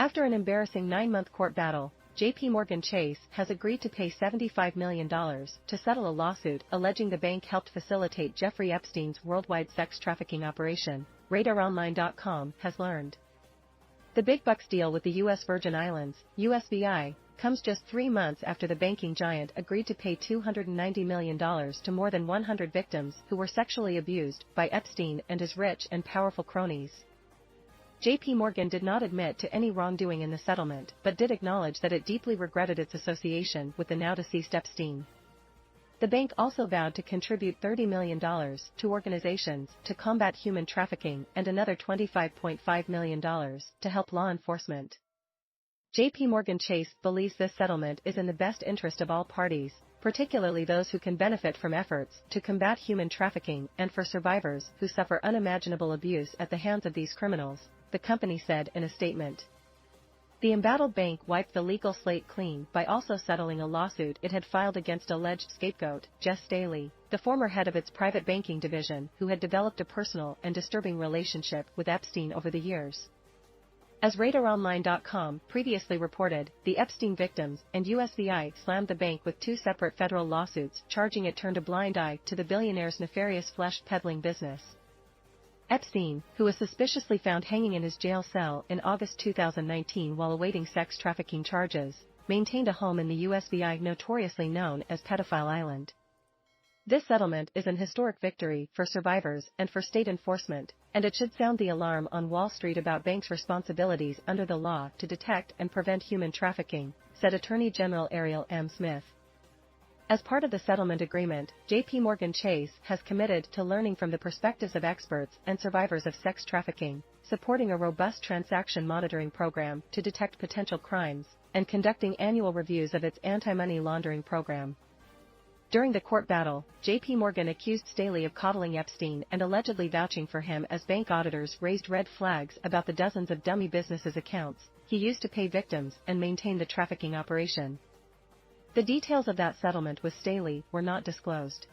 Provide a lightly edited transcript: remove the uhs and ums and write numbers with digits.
After an embarrassing 9-month court battle, JPMorgan Chase has agreed to pay $75 million to settle a lawsuit alleging the bank helped facilitate Jeffrey Epstein's worldwide sex trafficking operation, RadarOnline.com has learned. The big bucks deal with the U.S. Virgin Islands, USVI, comes just 3 months after the banking giant agreed to pay $290 million to more than 100 victims who were sexually abused by Epstein and his rich and powerful cronies. JPMorgan did not admit to any wrongdoing in the settlement but did acknowledge that it deeply regretted its association with the now-deceased Epstein. The bank also vowed to contribute $30 million to organizations to combat human trafficking and another $25.5 million to help law enforcement. JPMorgan Chase believes this settlement is in the best interest of all parties, particularly those who can benefit from efforts to combat human trafficking and for survivors who suffer unimaginable abuse at the hands of these criminals, the company said in a statement. The embattled bank wiped the legal slate clean by also settling a lawsuit it had filed against alleged scapegoat, Jess Staley, the former head of its private banking division who had developed a personal and disturbing relationship with Epstein over the years. As RadarOnline.com previously reported, the Epstein victims and USVI slammed the bank with 2 separate federal lawsuits charging it turned a blind eye to the billionaire's nefarious flesh-peddling business. Epstein, who was suspiciously found hanging in his jail cell in August 2019 while awaiting sex trafficking charges, maintained a home in the USVI notoriously known as Pedophile Island. This settlement is an historic victory for survivors and for state enforcement, and it should sound the alarm on Wall Street about banks' responsibilities under the law to detect and prevent human trafficking, said Attorney General Ariel M. Smith. As part of the settlement agreement, JPMorgan Chase has committed to learning from the perspectives of experts and survivors of sex trafficking, supporting a robust transaction monitoring program to detect potential crimes, and conducting annual reviews of its anti-money laundering program. During the court battle, JPMorgan accused Staley of coddling Epstein and allegedly vouching for him as bank auditors raised red flags about the dozens of dummy businesses' accounts he used to pay victims and maintain the trafficking operation. The details of that settlement with Staley were not disclosed.